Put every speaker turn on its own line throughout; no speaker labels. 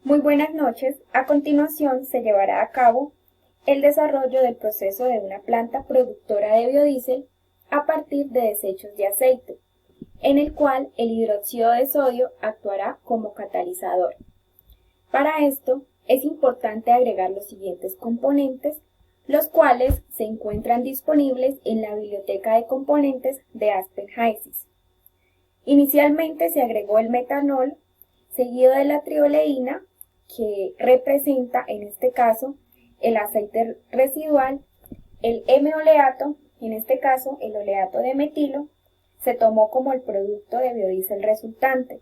Muy buenas noches. A continuación se llevará a cabo el desarrollo del proceso de una planta productora de biodiesel a partir de desechos de aceite, en el cual el hidróxido de sodio actuará como catalizador. Para esto es importante agregar los siguientes componentes, los cuales se encuentran disponibles en la biblioteca de componentes de Aspen HYSYS. Inicialmente se agregó el metanol, seguido de la trioleína, que representa en este caso el aceite residual, el M-oleato, en este caso el oleato de metilo, se tomó como el producto de biodiesel resultante.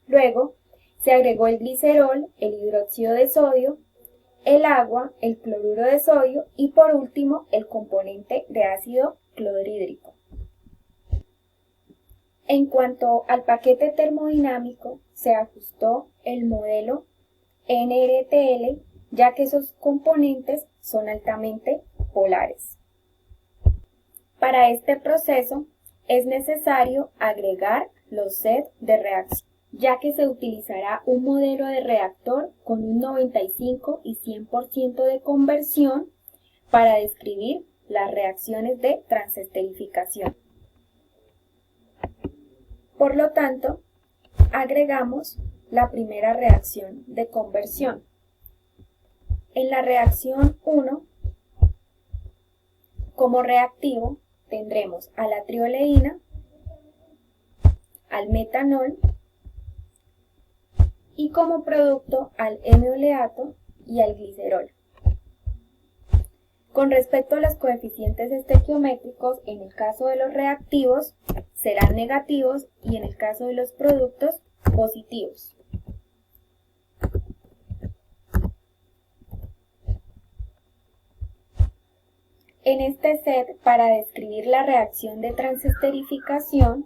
Luego se agregó el glicerol, el hidróxido de sodio, el agua, el cloruro de sodio y por último el componente de ácido clorhídrico. En cuanto al paquete termodinámico, se ajustó el modelo NRTL, ya que esos componentes son altamente polares. Para este proceso es necesario agregar los sets de reacción, ya que se utilizará un modelo de reactor con un 95 y 100% de conversión para describir las reacciones de transesterificación. Por lo tanto, agregamos la primera reacción de conversión. En la reacción 1, como reactivo, tendremos a la trioleína, al metanol y como producto al M-oleato y al glicerol. Con respecto a los coeficientes estequiométricos, en el caso de los reactivos serán negativos y en el caso de los productos positivos. En este set, para describir la reacción de transesterificación,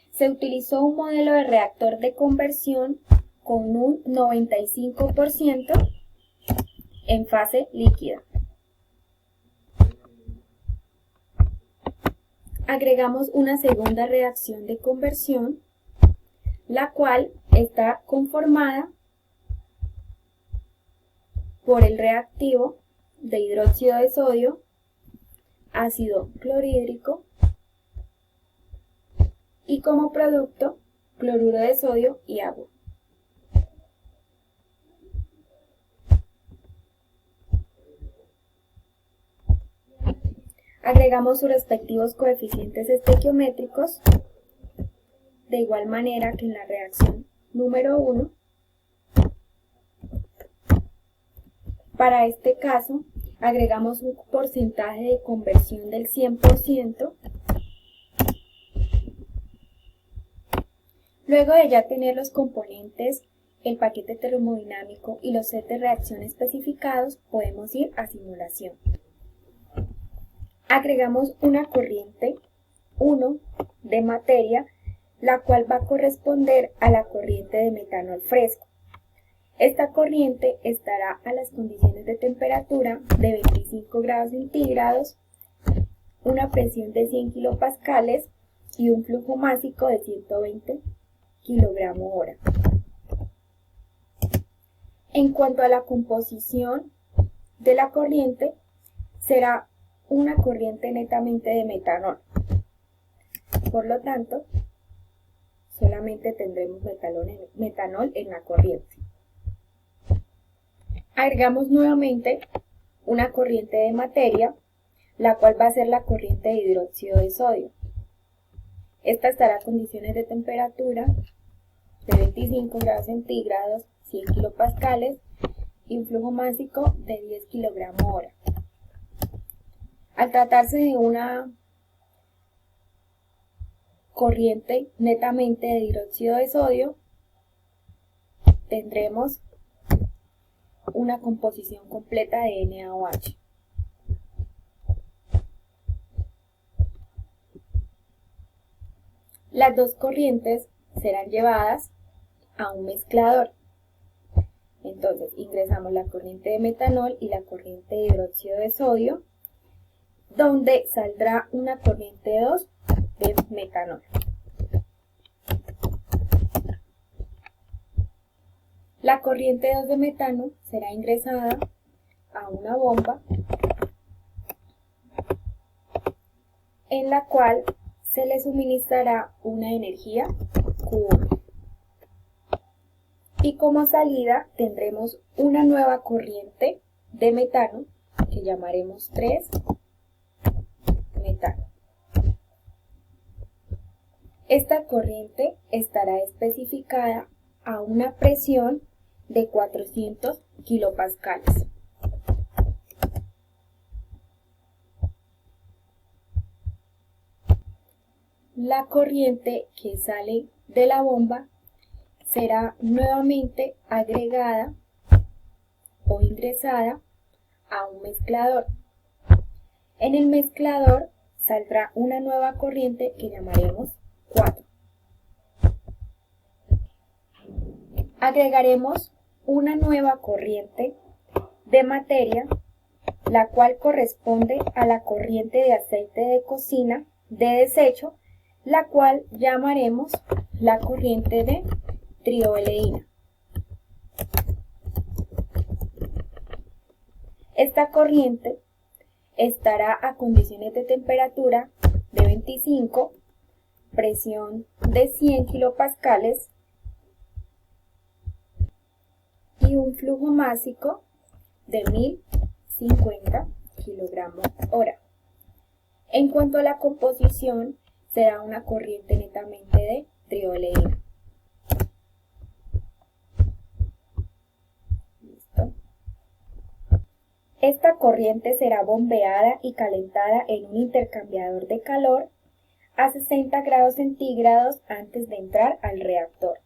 se utilizó un modelo de reactor de conversión con un 95% en fase líquida. Agregamos una segunda reacción de conversión, la cual está conformada por el reactivo de hidróxido de sodio, ácido clorhídrico y como producto cloruro de sodio y agua. Agregamos sus respectivos coeficientes estequiométricos de igual manera que en la reacción número 1. Para este caso, agregamos un porcentaje de conversión del 100%. Luego de ya tener los componentes, el paquete termodinámico y los sets de reacción especificados, podemos ir a simulación. Agregamos una corriente 1 de materia, la cual va a corresponder a la corriente de metanol fresco. Esta corriente estará a las condiciones de temperatura de 25 grados centígrados, una presión de 100 kilopascales y un flujo másico de 120 kilogramos hora. En cuanto a la composición de la corriente, será una corriente netamente de metanol. Por lo tanto, solamente tendremos metanol en la corriente. Agregamos nuevamente una corriente de materia, la cual va a ser la corriente de hidróxido de sodio. Esta estará a condiciones de temperatura de 25 grados centígrados, 100 kilopascales y un flujo másico de 10 kilogramos hora. Al tratarse de una corriente netamente de hidróxido de sodio, tendremos una composición completa de NaOH. Las dos corrientes serán llevadas a un mezclador. Entonces ingresamos la corriente de metanol y la corriente de hidróxido de sodio, donde saldrá una corriente 2 de metanol. La corriente 2 de metano será ingresada a una bomba en la cual se le suministrará una energía Q1. Y como salida tendremos una nueva corriente de metano que llamaremos 3 metano. Esta corriente estará especificada a una presión de 400 kilopascales. La corriente que sale de la bomba será nuevamente agregada o ingresada a un mezclador. En el mezclador saldrá una nueva corriente que llamaremos 4. Agregaremos una nueva corriente de materia, la cual corresponde a la corriente de aceite de cocina de desecho, la cual llamaremos la corriente de trioleína. Esta corriente estará a condiciones de temperatura de 25, presión de 100 kilopascales y un flujo másico de 1050 kilogramos hora. En cuanto a la composición, será una corriente netamente de trioleína. Esta corriente será bombeada y calentada en un intercambiador de calor a 60 grados centígrados antes de entrar al reactor.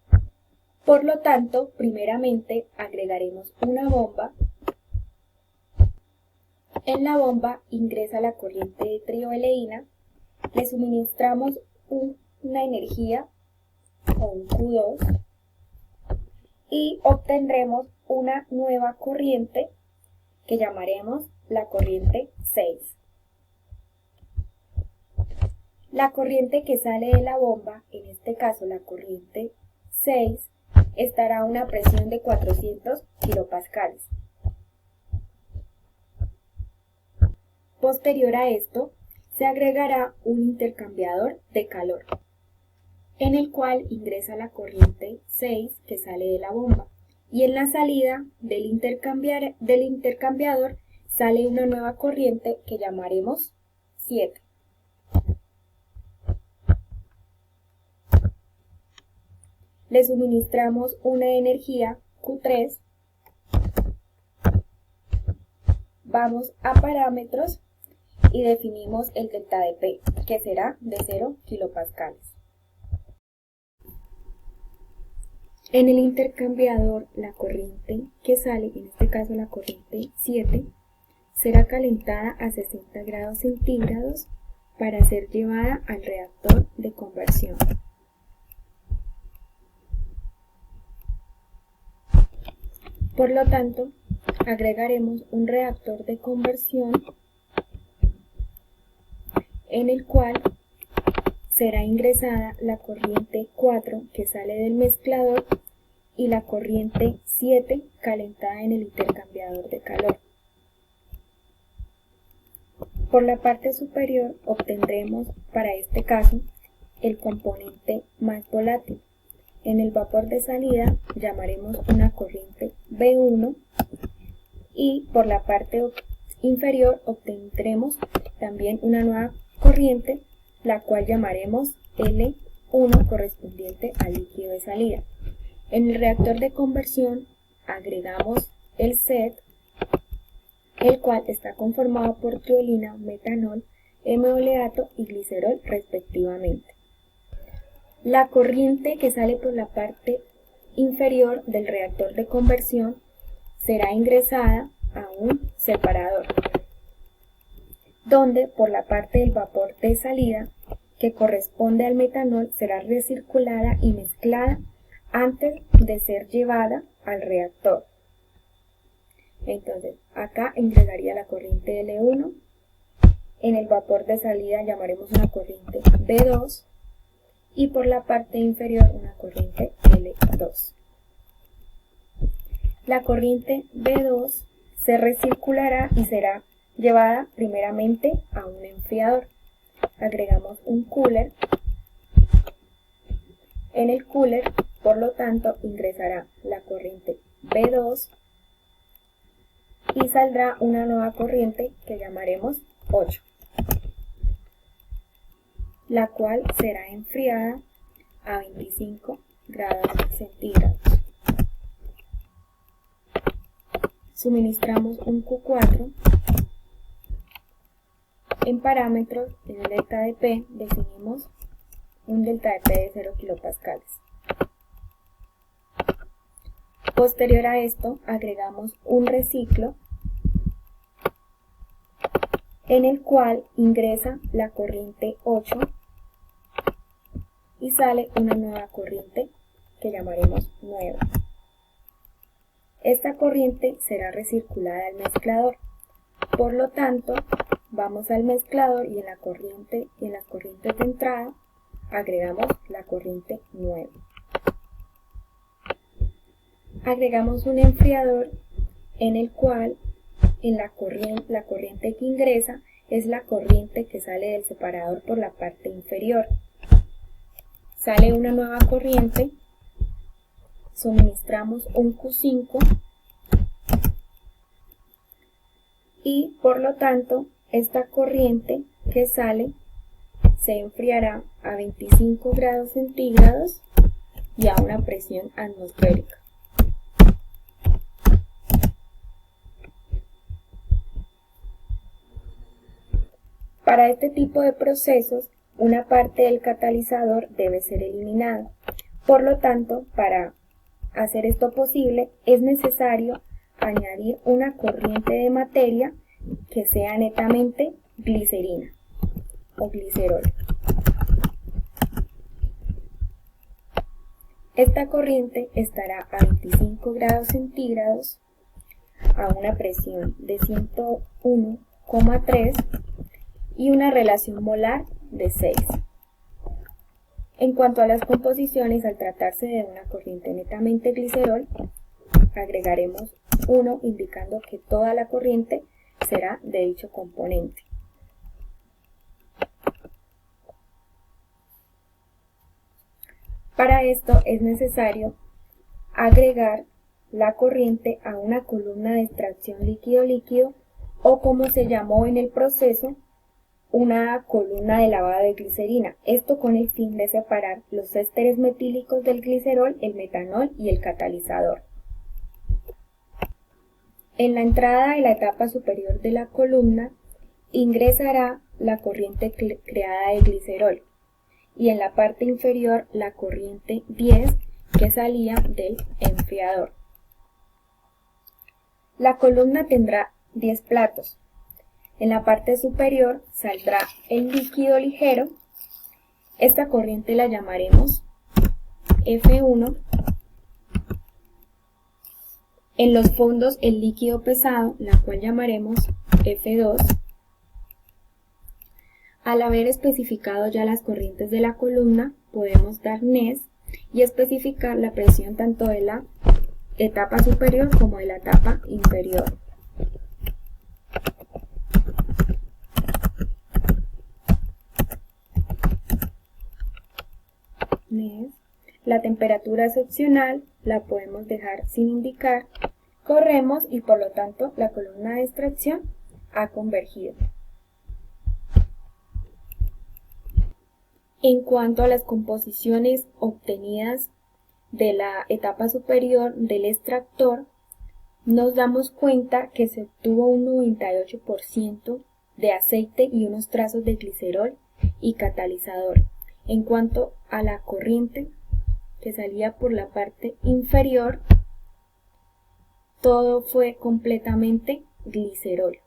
Por lo tanto, primeramente agregaremos una bomba. En la bomba ingresa la corriente de trioleína, le suministramos una energía o un Q2 y obtendremos una nueva corriente que llamaremos la corriente 6. La corriente que sale de la bomba, en este caso la corriente 6, estará a una presión de 400 kilopascales. Posterior a esto, se agregará un intercambiador de calor, en el cual ingresa la corriente 6 que sale de la bomba, y en la salida del intercambiador sale una nueva corriente que llamaremos 7. Le suministramos una energía Q3. Vamos a parámetros y definimos el delta de P, que será de 0 kilopascales. En el intercambiador, la corriente que sale, en este caso la corriente 7, será calentada a 60 grados centígrados para ser llevada al reactor de conversión. Por lo tanto, agregaremos un reactor de conversión en el cual será ingresada la corriente 4 que sale del mezclador y la corriente 7 calentada en el intercambiador de calor. Por la parte superior obtendremos para este caso el componente más volátil. En el vapor de salida llamaremos una corriente B1 y por la parte inferior obtendremos también una nueva corriente, la cual llamaremos L1 correspondiente al líquido de salida. En el reactor de conversión agregamos el SET, el cual está conformado por triolina, metanol, M-oleato y glicerol respectivamente. La corriente que sale por la parte inferior del reactor de conversión será ingresada a un separador, donde por la parte del vapor de salida que corresponde al metanol será recirculada y mezclada antes de ser llevada al reactor. Entonces, acá ingresaría la corriente L1, en el vapor de salida llamaremos una corriente B2 y por la parte inferior una corriente L2. La corriente B2 se recirculará y será llevada primeramente a un enfriador. Agregamos un cooler. En el cooler, por lo tanto, ingresará la corriente B2 y saldrá una nueva corriente que llamaremos 8, la cual será enfriada a 25 grados centígrados. Suministramos un Q4. En parámetros, en el delta de P, definimos un delta de P de 0 kilopascales. Posterior a esto, agregamos un reciclo en el cual ingresa la corriente 8 y sale una nueva corriente que llamaremos 9. Esta corriente será recirculada al mezclador. Por lo tanto, vamos al mezclador y en las corrientes de entrada agregamos la corriente 9. Agregamos un enfriador en el cual la corriente que ingresa es la corriente que sale del separador por la parte inferior. Sale una nueva corriente, suministramos un Q5 y por lo tanto esta corriente que sale se enfriará a 25 grados centígrados y a una presión atmosférica. Para este tipo de procesos, una parte del catalizador debe ser eliminada. Por lo tanto, para hacer esto posible, es necesario añadir una corriente de materia que sea netamente glicerina o glicerol. Esta corriente estará a 25 grados centígrados a una presión de 101,3 y una relación molar de 6. En cuanto a las composiciones, al tratarse de una corriente netamente glicerol, agregaremos 1 indicando que toda la corriente será de dicho componente. Para esto es necesario agregar la corriente a una columna de extracción líquido-líquido o, como se llamó en el proceso, una columna de lavado de glicerina, esto con el fin de separar los ésteres metílicos del glicerol, el metanol y el catalizador. En la entrada de la etapa superior de la columna ingresará la corriente creada de glicerol y en la parte inferior la corriente 10 que salía del enfriador. La columna tendrá 10 platos. En la parte superior saldrá el líquido ligero. Esta corriente la llamaremos F1. En los fondos el líquido pesado, la cual llamaremos F2. Al haber especificado ya las corrientes de la columna, podemos dar NES y especificar la presión tanto de la etapa superior como de la etapa inferior. La temperatura es opcional, la podemos dejar sin indicar. Corremos y por lo tanto la columna de extracción ha convergido. En cuanto a las composiciones obtenidas de la etapa superior del extractor, nos damos cuenta que se obtuvo un 98% de aceite y unos trazos de glicerol y catalizador. En cuanto a la corriente que salía por la parte inferior, todo fue completamente glicerol.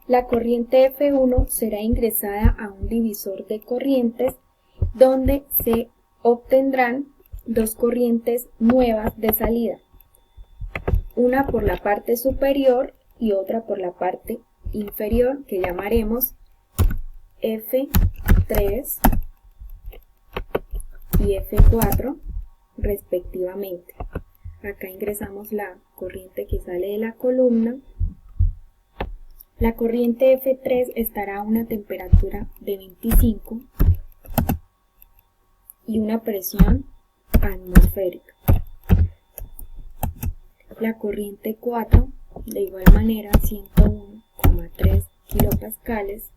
La corriente F1 será ingresada a un divisor de corrientes donde se obtendrán dos corrientes nuevas de salida, una por la parte superior y otra por la parte inferior, que llamaremos F3 y F4 respectivamente. Acá ingresamos la corriente que sale de la columna. La corriente F3 estará a una temperatura de 25 y una presión atmosférica. La corriente 4, de igual manera, 101,3 kilopascales.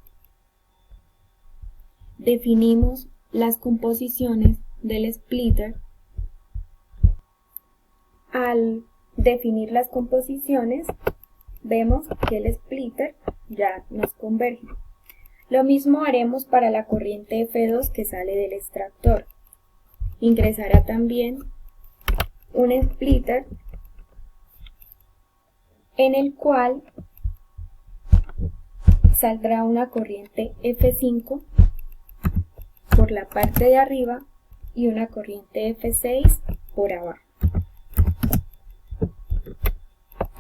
Definimos las composiciones del splitter. Al definir las composiciones, vemos que el splitter ya nos converge. Lo mismo haremos para la corriente F2 que sale del extractor. Ingresará también un splitter en el cual saldrá una corriente F5 por la parte de arriba y una corriente F6 por abajo.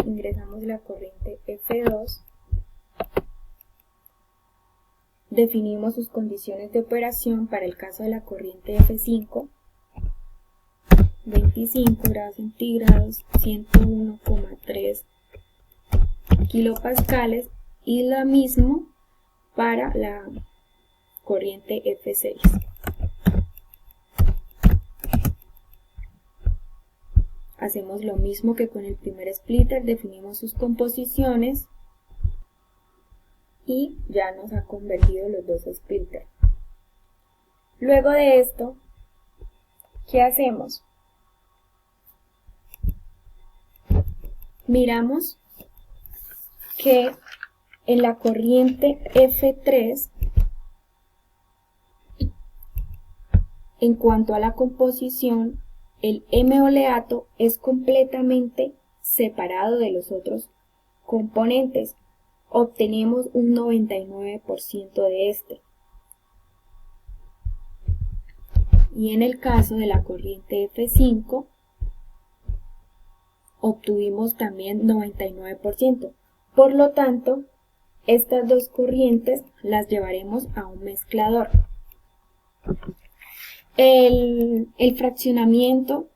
Ingresamos la corriente F2, definimos sus condiciones de operación. Para el caso de la corriente F5, 25 grados centígrados, 101,3 kilopascales, y lo mismo para la corriente F6. Hacemos lo mismo que con el primer splitter, definimos sus composiciones y ya nos ha convertido los dos splitters. Luego de esto, ¿qué hacemos? Miramos que en la corriente F3, en cuanto a la composición, el M-oleato es completamente separado de los otros componentes. Obtenemos un 99% de este. Y en el caso de la corriente F5, obtuvimos también 99%. Por lo tanto, estas dos corrientes las llevaremos a un mezclador. El fraccionamiento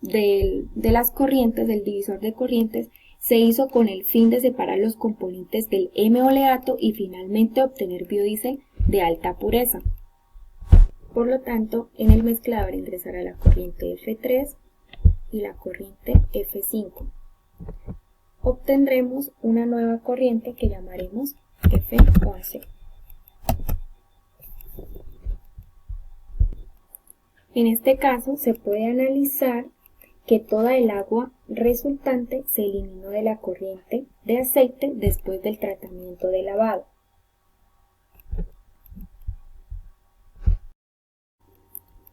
de las corrientes, del divisor de corrientes, se hizo con el fin de separar los componentes del M-oleato y finalmente obtener biodiesel de alta pureza. Por lo tanto, en el mezclador ingresará la corriente F3 y la corriente F5. Obtendremos una nueva corriente que llamaremos F11. En este caso se puede analizar que toda el agua resultante se eliminó de la corriente de aceite después del tratamiento de lavado.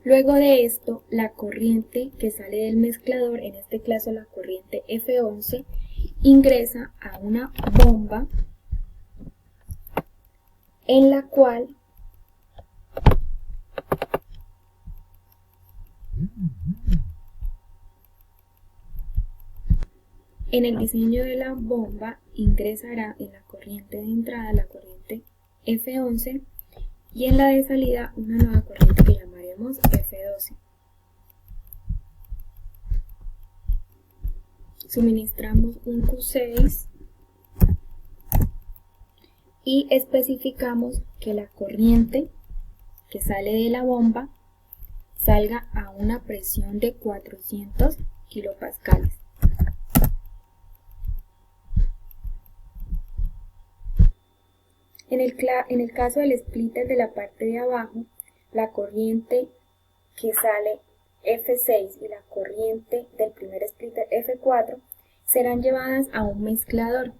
Luego de esto, la corriente que sale del mezclador, en este caso la corriente F11, ingresa a una bomba en la cual en el diseño de la bomba ingresará en la corriente de entrada la corriente F11 y en la de salida una nueva corriente que llamaremos F12. Suministramos un Q6 y especificamos que la corriente que sale de la bomba salga a una presión de 400 kilopascales. En el caso del splitter de la parte de abajo, la corriente que sale F6 y la corriente del primer splitter F4 serán llevadas a un mezclador.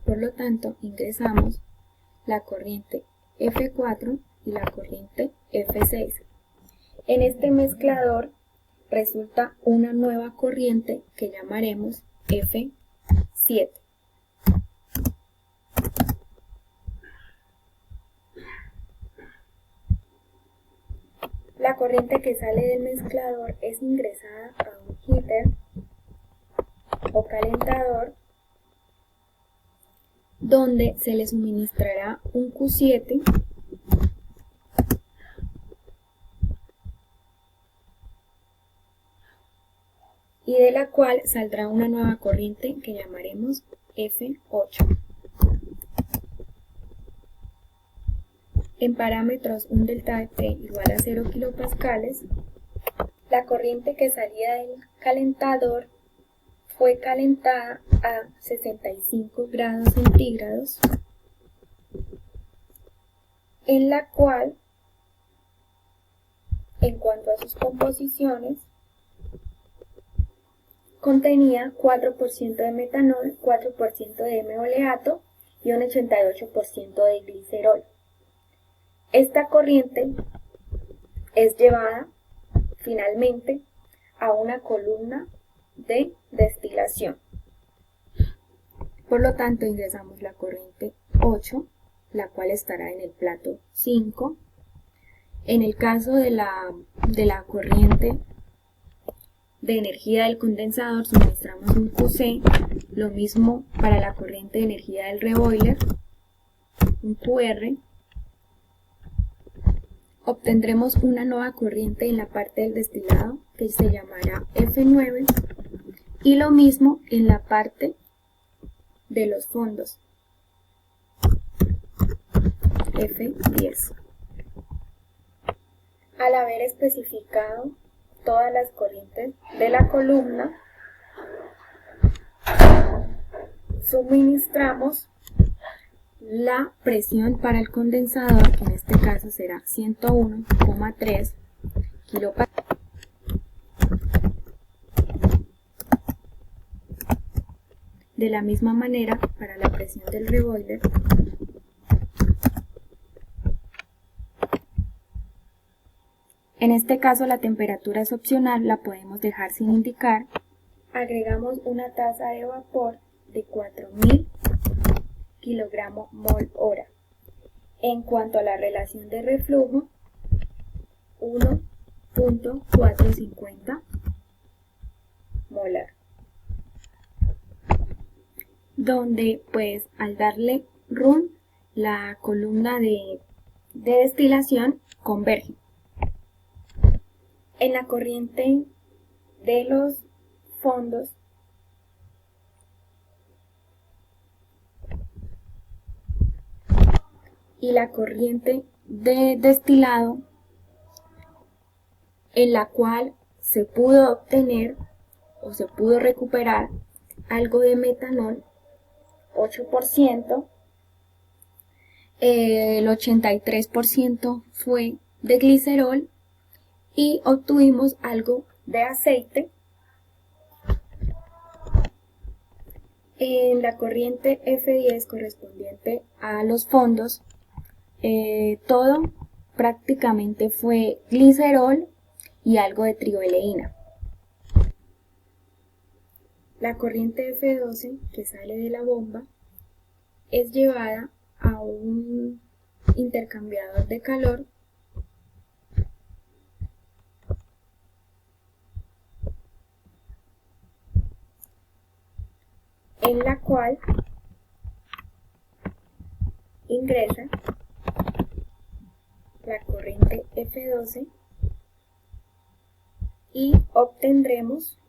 Por lo tanto, ingresamos la corriente F4 y la corriente F6. En este mezclador resulta una nueva corriente que llamaremos F7. La corriente que sale del mezclador es ingresada a un heater o calentador donde se le suministrará un Q7 y de la cual saldrá una nueva corriente que llamaremos F8. En parámetros un delta de P igual a 0 kilopascales, la corriente que salía del calentador fue calentada a 65 grados centígrados, en la cual, en cuanto a sus composiciones, contenía 4% de metanol, 4% de M-oleato y un 88% de glicerol. Esta corriente es llevada finalmente a una columna de destilación. Por lo tanto, ingresamos la corriente 8, la cual estará en el plato 5. En el caso de la corriente de energía del condensador, suministramos un QC, lo mismo para la corriente de energía del reboiler, un QR. Obtendremos una nueva corriente en la parte del destilado que se llamará F9 y lo mismo en la parte de los fondos, F10. Al haber especificado todas las corrientes de la columna, suministramos la presión para el condensador, que en este caso será 101,3 kilopascales. De la misma manera, para la presión del reboiler, en este caso la temperatura es opcional, la podemos dejar sin indicar. Agregamos una tasa de vapor de 4000 kilogramo mol hora. En cuanto a la relación de reflujo, 1.450 molar, donde pues al darle run la columna de destilación converge. En la corriente de los fondos y la corriente de destilado, en la cual se pudo obtener o se pudo recuperar algo de metanol, 8%, el 83% fue de glicerol y obtuvimos algo de aceite. En la corriente F10 correspondiente a los fondos, todo prácticamente fue glicerol y algo de trioleína. La corriente F12 que sale de la bomba es llevada a un intercambiador de calor en la cual ingresa la corriente F12 y obtendremos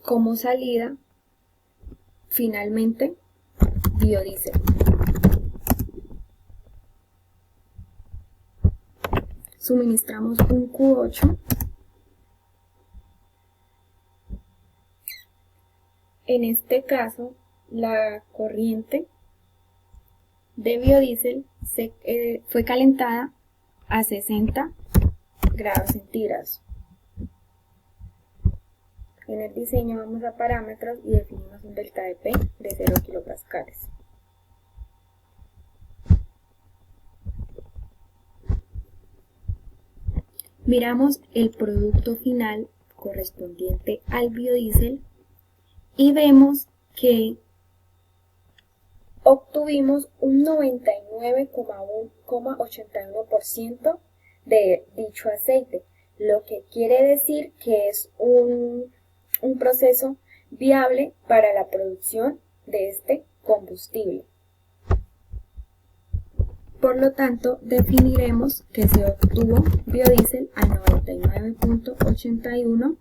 como salida finalmente biodiesel. Suministramos un Q8. En este caso, la corriente de biodiesel fue calentada a 60 grados centígrados. En el diseño vamos a parámetros y definimos un delta de P de 0 kilopascales. Miramos el producto final correspondiente al biodiesel y vemos que obtuvimos un 99,81% de dicho aceite, lo que quiere decir que es un proceso viable para la producción de este combustible. Por lo tanto, definiremos que se obtuvo biodiesel al 99,81%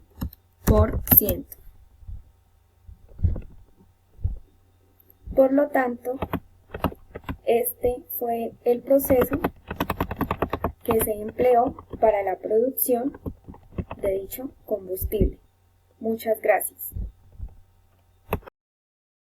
Por lo tanto, este fue el proceso que se empleó para la producción de dicho combustible. Muchas gracias.